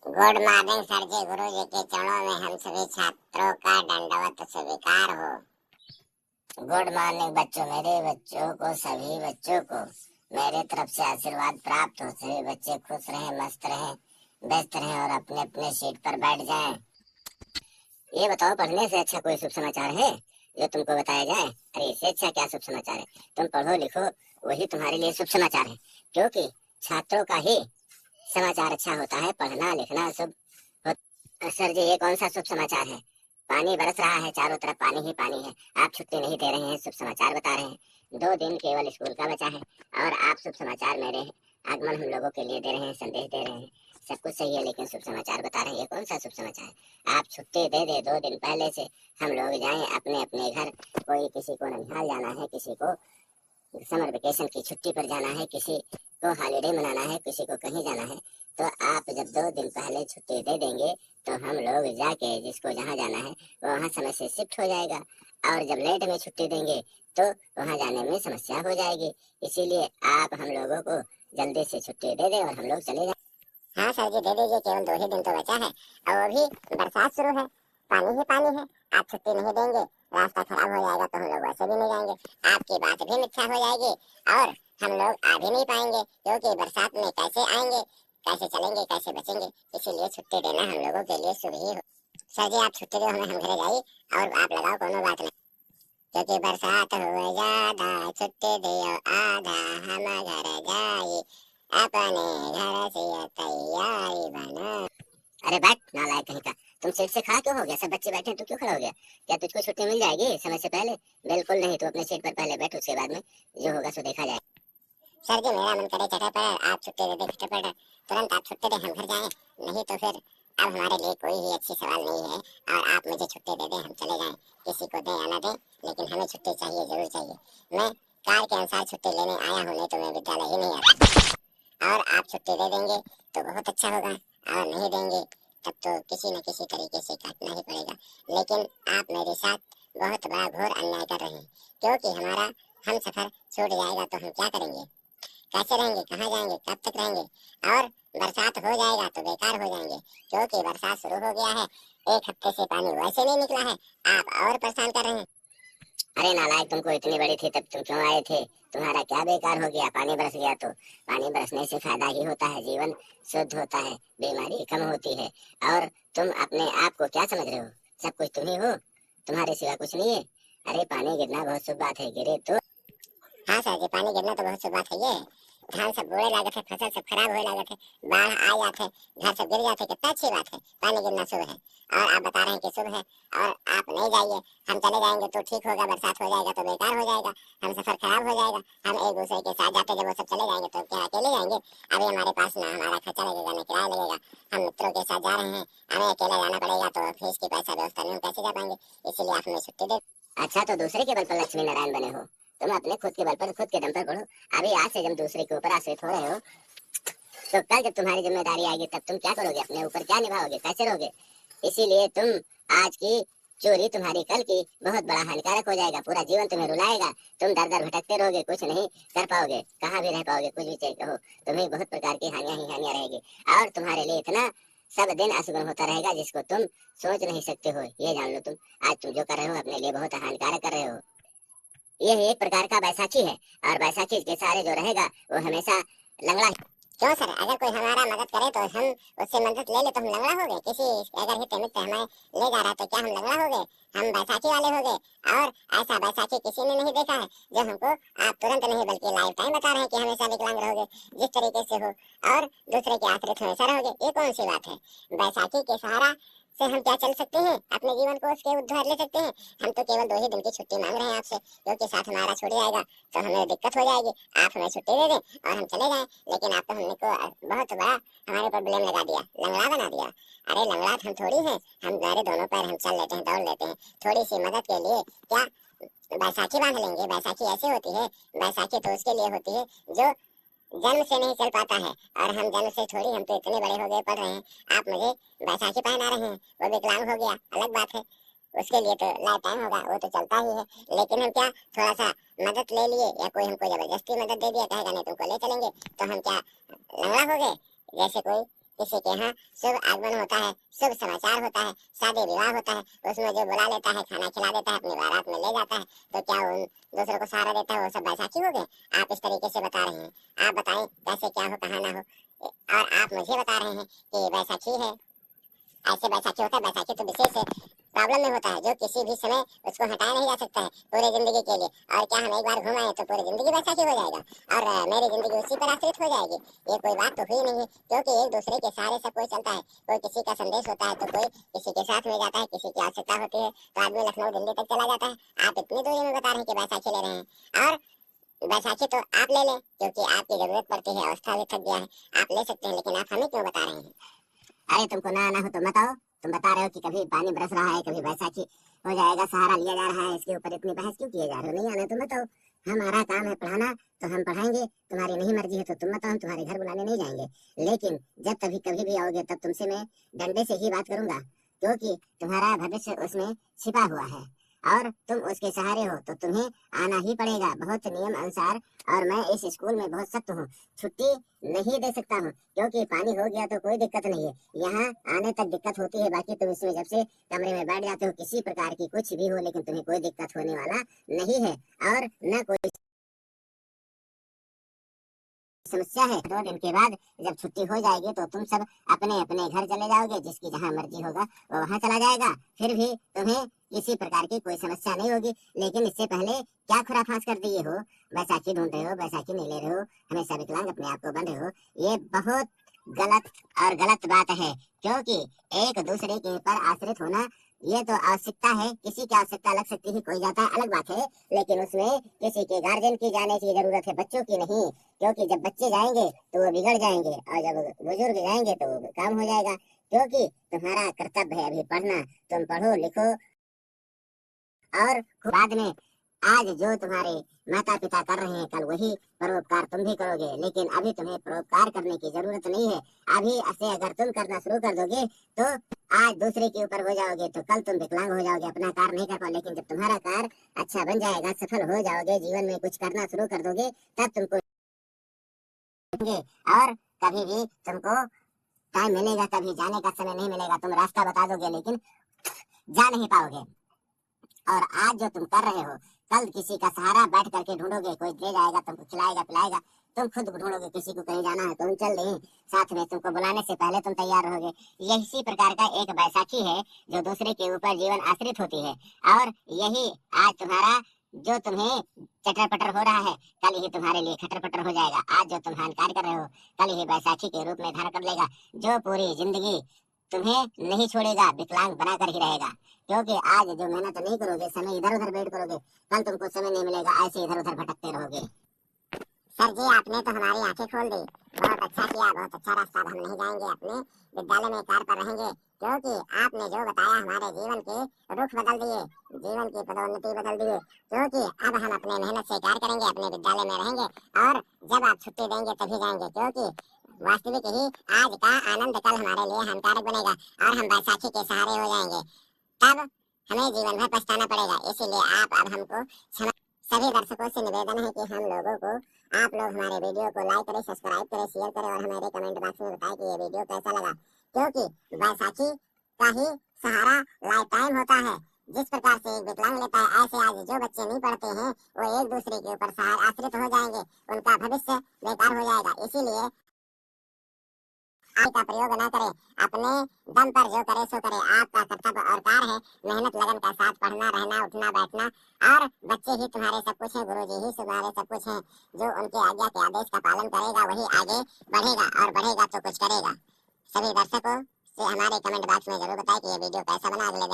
Good morning sir जी। गुरु जी के चरणों में हम सभी छात्रों का दंडवत स्वीकार हो। गुड मॉर्निंग बच्चों, मेरे बच्चों को, सभी बच्चों को मेरे तरफ से आशीर्वाद प्राप्त हो। सभी बच्चे खुश रहें, मस्त रहें, व्यस्त रहें और अपने अपने सीट पर बैठ जाएं। ये बताओ, पढ़ने से अच्छा कोई शुभ समाचार है जो तुमको बताया जाए? अरे इससे अच्छा क्या शुभ समाचार है? तुम पढ़ो लिखो, वही तुम्हारे लिए शुभ समाचार है, क्योंकि छात्रों का ही समाचार अच्छा होता है। पढ़ना लिखना शुभ। सर जी, ये कौन सा शुभ समाचार है? पानी बरस रहा है, चारों तरफ पानी ही पानी है। आप छुट्टी नहीं दे रहे हैं, शुभ समाचार बता रहे हैं। 2 दिन केवल स्कूल का बचा है और आप शुभ समाचार मेरे आगमन हम लोगों के लिए दे रहे हैं, संदेश दे रहे हैं। सब कुछ सही है, लेकिन शुभ समाचार बता रहे हैं। ये कौन सा शुभ समाचार है? आप छुट्टी दे दे 2 दिन पहले से, हम लोग जाएं अपने अपने घर। कोई किसी को ननिहाल जाना है, किसी को समर वेकेशन की छुट्टी पर जाना है, किसी को हॉलीडे मनाना है, किसी को कहीं जाना है। तो आप जब 2 दिन पहले छुट्टी दे देंगे तो हम लोग जाके जिसको जहाँ जाना है वो वहाँ समय से शिफ्ट हो जाएगा। और जब लेट में छुट्टी देंगे तो वहाँ जाने में समस्या हो जाएगी। इसीलिए आप हम लोगों को जल्दी से छुट्टी दे दें और हम लोग चले जाएं। हाँ सर जी, दे दीजिए। केवल 2 ही दिन तो बचा है और वो भी बरसात शुरू है, पानी ही पानी है। आप छुट्टी नहीं देंगे, रास्ता खराब हो जाएगा तो हम लोग वैसे भी नहीं जाएंगे। आपकी बात भी मिथ्या हो जाएगी और हम लोग आ भी नहीं पाएंगे, क्योंकि बरसात में कैसे आएंगे, कैसे चलेंगे, कैसे बचेंगे। इसीलिए छुट्टी देना हम लोगों के लिए शुभ ही हो। सर जी, आप छुट्टी दो हमें, हम घरे जाइए और आप लगाओ, कोनो बात नहीं। क्योंकि बरसात हुए ज्यादा, छुट्टी दियो आधा, हम घर जाइए अपने घर से तैयारी बना। अरे बैठ नालायक कहीं का। तुम सीट से खड़ा क्यों हो गया? सब बच्चे बैठे हैं, तू क्यों खड़ा हो गया? क्या तुझको छुट्टी मिल जाएगी समय से पहले? बिल्कुल नहीं, तू अपने सीट पर पहले बैठ, उसके बाद में जो होगा सो देखा जाए। सर जी, मेरा मन करे चटे पर आप छुट्टी दे दे, चटे तुरंत आप छुट्टी दे, हम घर जाएं। नहीं तो फिर अब हमारे लिए कोई ही अच्छी सवाल नहीं है और आप मुझे छुट्टी दे दें, हम चले जाएं। किसी को दे या ना दे, लेकिन हमें छुट्टी चाहिए, जरूर चाहिए। मैं कार के अनुसार छुट्टी लेने आया हूँ, नहीं तो मैं विद्यालय ही नहीं आता। और आप छुट्टी दे देंगे तो बहुत अच्छा होगा, और नहीं देंगे तब तो किसी न किसी तरीके से काटना ही पड़ेगा। लेकिन आप मेरे साथ बहुत बड़ा घोर अन्याय कर रहे हैं, क्योंकि हमारा हम सफर छूट जाएगा तो हम क्या करेंगे, कैसे रहेंगे, कहाँ जाएंगे, कब तक रहेंगे? और बरसात हो जाएगा तो बेकार हो जाएंगे, क्योंकि बरसात शुरू हो गया है। 1 हफ्ते से पानी वैसे नहीं निकला है, आप और परेशान कर रहे हैं। अरे नालायक, तुमको इतनी बड़ी थी तब तुम क्यों आए थे? तुम्हारा क्या बेकार हो गया? पानी बरस गया तो पानी बरसने से फायदा ही होता है, जीवन शुद्ध होता है, बीमारी कम होती है। और तुम अपने आप को क्या समझ रहे हो? सब कुछ तुम ही हो, तुम्हारे सिवा कुछ नहीं है। अरे पानी गिरना बहुत शुभ बात है, गिरे तो। हाँ सर जी, पानी गिरना तो बहुत शुभ बात है। ये धान सब बोए लागत है, फसल सब खराब होए लागत है, बाढ़ आ जाते है, घर सब गिर जाते, कितना अच्छी बात है। पानी गिरना शुभ है और आप बता रहे हैं कि शुभ है, और आप नहीं जाइए, हम चले जाएंगे तो ठीक होगा। बरसात हो जाएगा तो बेकार हो जाएगा, हम सफर खराब हो जाएगा। हम एक दूसरे के साथ जाते, जब वो सब चले जाएंगे तो क्या अकेले जाएंगे? अभी हमारे पास ना हमारा खर्चा लगेगा, ना किराया लगेगा। हम मित्रों के साथ जा रहे हैं, हमें अकेला जाना पड़ेगा तो फीस की पैसा व्यवस्था नहीं, हम कैसे जा पाएंगे? इसीलिए आप हमें छुट्टी दे। अच्छा, तो दूसरे के बल पर लक्ष्मी नारायण बने हो, तुम अपने खुद के बल पर, खुद के दम पर बढ़ो। अभी आज से जब दूसरे के ऊपर आश्रित हो रहे हो, तो कल जब तुम्हारी जिम्मेदारी आएगी तब तुम क्या करोगे? अपने ऊपर क्या निभाओगे, कैसे रहोगे? इसीलिए तुम आज की चोरी तुम्हारी कल की बहुत बड़ा हानिकारक हो जाएगा, पूरा जीवन तुम्हें रुलाएगा। तुम दर दर भटकते रहोगे, कुछ नहीं कर पाओगे, कहाँ भी रह पाओगे, कुछ भी चाहिए हो, तुम्हें बहुत प्रकार की हानियां ही हानियां रहेगी। और तुम्हारे लिए इतना सब दिन अशुभ होता रहेगा जिसको तुम सोच नहीं सकते हो। ये जान लो, तुम आज तुम जो कर रहे हो अपने लिए बहुत हानिकारक कर रहे हो। यह एक प्रकार का बैसाखी है, और बैसाखी के सहारे जो रहेगा वो हमेशा लंगड़ा। क्यों सर, अगर कोई हमारा मदद करे तो हम उससे मदद ले ले तो हम लंगड़ा हो गए? किसी अगर हित मित्र हमें ले जा रहा है तो क्या हम लंगड़ा हो गए? हम बैसाखी वाले हो गए। और ऐसा बैसाखी किसी ने नहीं देखा है जो हमको आप तुरंत नहीं बल्कि लाइफ टाइम बता रहे हैं कि हमेशा विकलांग रहोगे जिस तरीके से हो, और दूसरे के आश्रित हमेशा रहोगे। ये कौन सी बात है? बैसाखी के सहारा से हम क्या चल सकते हैं, अपने जीवन को उसके उद्धार ले सकते हैं। हम तो केवल 2 ही दिन की छुट्टी मांग रहे हैं आपसे, क्योंकि साथ हमारा छूट जाएगा तो हमें दिक्कत हो जाएगी। आप हमें छुट्टी दे दें और हम चले जाएं, लेकिन आप तो हमने को बहुत बड़ा हमारे ऊपर ब्लेम लगा दिया, लंगड़ा बना दिया। अरे लंगड़ा हम थोड़ी हैं, हम हमारे दोनों पैर हम चल लेते हैं, दौड़ लेते हैं। थोड़ी सी मदद के लिए क्या बैसाखी बांध लेंगे? बैसाखी ऐसे होती है, बैसाखी तो उसके लिए होती है जो जन्म से नहीं चल पाता है, और हम जन्म से थोड़ी, हम तो इतने बड़े हो गए, पढ़ रहे हैं। आप मुझे बैसाखी पहना रहे हैं, वो विकलांग हो गया अलग बात है, उसके लिए तो लाइफ टाइम होगा, वो तो चलता ही है। लेकिन हम क्या थोड़ा सा मदद ले लिए, या कोई हमको जबरदस्ती मदद दे दिया, कहेगा नहीं तुमको ले चलेंगे, तो हम क्या लंगड़ा हो गए? जैसे कोई किसी के यहाँ शुभ आगमन होता है, शुभ समाचार होता है, शादी विवाह होता है, उसमें जो बुला लेता है, खाना खिला देता है, अपनी बारात में ले जाता है, तो क्या उन दूसरों को सहारा देता है, वो सब बैसाखी हो गए? आप इस तरीके से बता रहे हैं। आप बताएं कैसे क्या हो, कहाँ ना हो, और आप मुझे बता रहे हैं कि बैसाखी है। ऐसे बैसाखी होता है, बैसाखी तो विशेष प्रॉब्लम में होता है जो किसी भी समय उसको हटाया नहीं जा सकता है पूरे जिंदगी के लिए। और क्या हम एक बार घूम आए तो पूरी जिंदगी बैसाखी हो जाएगा और मेरी जिंदगी उसी पर आश्रित हो जाएगी? ये कोई बात तो हुई नहीं है, क्योंकि एक दूसरे के सहारे सब कोई चलता है। कोई किसी का संदेश होता है तो कोई किसी के साथ में जाता है, किसी की आवश्यकता होती है तो आदमी लखनऊ दिल्ली तक चला जाता है। आप इतनी दूरी में बता रहे हैं कि बैसाखी ले रहे हैं, और बैसाखी तो आप ले लें क्योंकि आपकी जरूरत पड़ती है, अवस्था भी थक गया है, आप ले सकते हैं, लेकिन आप हमें क्यों बता रहे हैं? अरे तुमको ना आना हो तो मत आओ। तुम बता रहे हो कि कभी पानी बरस रहा है, कभी बैसाखी हो जाएगा, सहारा लिया जा रहा है, इसके ऊपर इतनी बहस क्यों किए जा रहे हो? नहीं आना तो मत आओ। हमारा काम है पढ़ाना, तो हम पढ़ाएंगे। तुम्हारी नहीं मर्जी है तो तुम मत आओ, हम तुम्हारे घर बुलाने नहीं जाएंगे। लेकिन जब कभी भी आओगे तब तुमसे मैं डंडे से ही बात करूंगा, क्योंकि तुम्हारा भविष्य उसमें छिपा हुआ है और तुम उसके सहारे हो, तो तुम्हें आना ही पड़ेगा बहुत नियम अनुसार। और मैं इस स्कूल में बहुत सख्त हूँ, छुट्टी नहीं दे सकता हूँ, क्योंकि पानी हो गया तो कोई दिक्कत नहीं है, यहाँ आने तक दिक्कत होती है। बाकी तुम इसमें जब से कमरे में बैठ जाते हो, किसी प्रकार की कुछ भी हो, लेकिन तुम्हें कोई दिक्कत होने वाला नहीं है और न कोई समस्या है। 2 दिन के बाद जब छुट्टी हो जाएगी तो तुम सब अपने अपने घर चले जाओगे, जिसकी जहाँ मर्जी होगा वो वहाँ चला जाएगा। फिर भी तुम्हें किसी प्रकार की कोई समस्या नहीं होगी। लेकिन इससे पहले क्या खुराफास कर दिए हो? बैसाखी ढूंढ रहे हो, बैसाखी नहीं ले रहे हो, हमेशा विकलांग अपने आप को बन रहे हो। ये बहुत गलत और गलत बात है, क्योंकि एक दूसरे के ऊपर आश्रित होना ये तो आवश्यकता है। किसी की आवश्यकता अलग सकती है, कोई जाता है अलग बात है, लेकिन उसमें किसी के गार्जियन की जाने की जरूरत है, बच्चों की नहीं। क्योंकि जब बच्चे जाएंगे तो वो बिगड़ जाएंगे, और जब बुजुर्ग जाएंगे तो वो काम हो जाएगा। क्योंकि तुम्हारा कर्तव्य है अभी पढ़ना, तुम पढ़ो लिखो और बाद में आज जो तुम्हारे माता पिता कर रहे हैं, कल वही परोपकार तुम भी करोगे। लेकिन अभी तुम्हें परोपकार करने की जरूरत नहीं है। अभी से अगर तुम करना शुरू कर दोगे तो आज दूसरे के ऊपर हो जाओगे, तो कल तुम विकलांग हो जाओगे, अपना कार्य नहीं कर पाओ। लेकिन जब तुम्हारा कार्य अच्छा बन जाएगा, सफल हो जाओगे, जीवन में कुछ करना शुरू कर दोगे, तब तुमको और कभी भी तुमको टाइम मिलेगा, कभी जाने का समय नहीं मिलेगा, तुम रास्ता बता दोगे लेकिन जा नहीं पाओगे। और आज जो तुम कर रहे हो, कल किसी का सहारा बैठ करके ढूंढोगे, कोई ले जाएगा, तुमको खिलाएगा पिलाएगा, तुम खुद ढूंढोगे। किसी को कहीं जाना है तो हम चल दें साथ में, तुमको बुलाने से पहले तुम तैयार रहोगे। यही प्रकार का एक बैसाखी है जो दूसरे के ऊपर जीवन आश्रित होती है। और यही आज तुम्हारा जो तुम्हें चटर पटर हो रहा है, कल ही तुम्हारे लिए खटर पटर हो जाएगा। आज जो तुम हानिकार कर रहे हो, कल ही बैसाखी के रूप में धारण कर लेगा, जो पूरी जिंदगी तुम्हें नहीं छोड़ेगा, विकलांग बनाकर ही रहेगा। क्योंकि आज जो मेहनत नहीं करोगे, समय इधर उधर वेट करोगे, कल तुमको समय नहीं मिलेगा, ऐसे इधर उधर भटकते रहोगे। सर जी, आपने तो हमारी आंखें खोल दी। बहुत अच्छा किया, बहुत अच्छा रास्ता। हम नहीं जाएंगे, अपने विद्यालय में कार्य पर रहेंगे, क्योंकि आपने जो बताया हमारे जीवन के रुख बदल दिए, जीवन की पदोन्नति बदल दिए। क्योंकि अब हम अपने मेहनत से कार्य करेंगे, अपने विद्यालय में रहेंगे, और जब आप छुट्टी देंगे तभी जाएंगे। क्योंकि वास्तविक ही आज का आनंद कल हमारे लिए हानिकारक बनेगा और हम बैसाखी के सहारे हो जाएंगे, तब हमें जीवन भर पछताना पड़ेगा। इसीलिए आप अब हमको क्षमा। सभी दर्शकों से निवेदन है कि हम लोगों को, आप लोग हमारे वीडियो को लाइक करें, सब्सक्राइब करें, शेयर करें और हमारे कमेंट बॉक्स में बताएं कि ये वीडियो कैसा लगा। क्योंकि बैसाखी का ही सहारा लाइफ टाइम होता है। जिस प्रकार से एक विकलांग लेता है, ऐसे आज जो बच्चे नहीं पढ़ते हैं वो एक दूसरे के ऊपर सहारा आश्रित हो जाएंगे, उनका भविष्य बेकार हो जाएगा। इसीलिए का प्रयोग न करें, अपने दम पर जो करे सो करे। आपका कर्तव्य और कार्य है मेहनत लगन का साथ पढ़ना, रहना, उठना, बैठना, और बच्चे ही तुम्हारे सब कुछ हैं, गुरुजी ही तुम्हारे सब कुछ हैं। जो उनके आज्ञा के आदेश का पालन करेगा वही आगे बढ़ेगा, और बढ़ेगा तो कुछ करेगा। सभी दर्शकों से हमारे कमेंट बॉक्स में जरूर बताएं कि ये वीडियो कैसा बना। अगले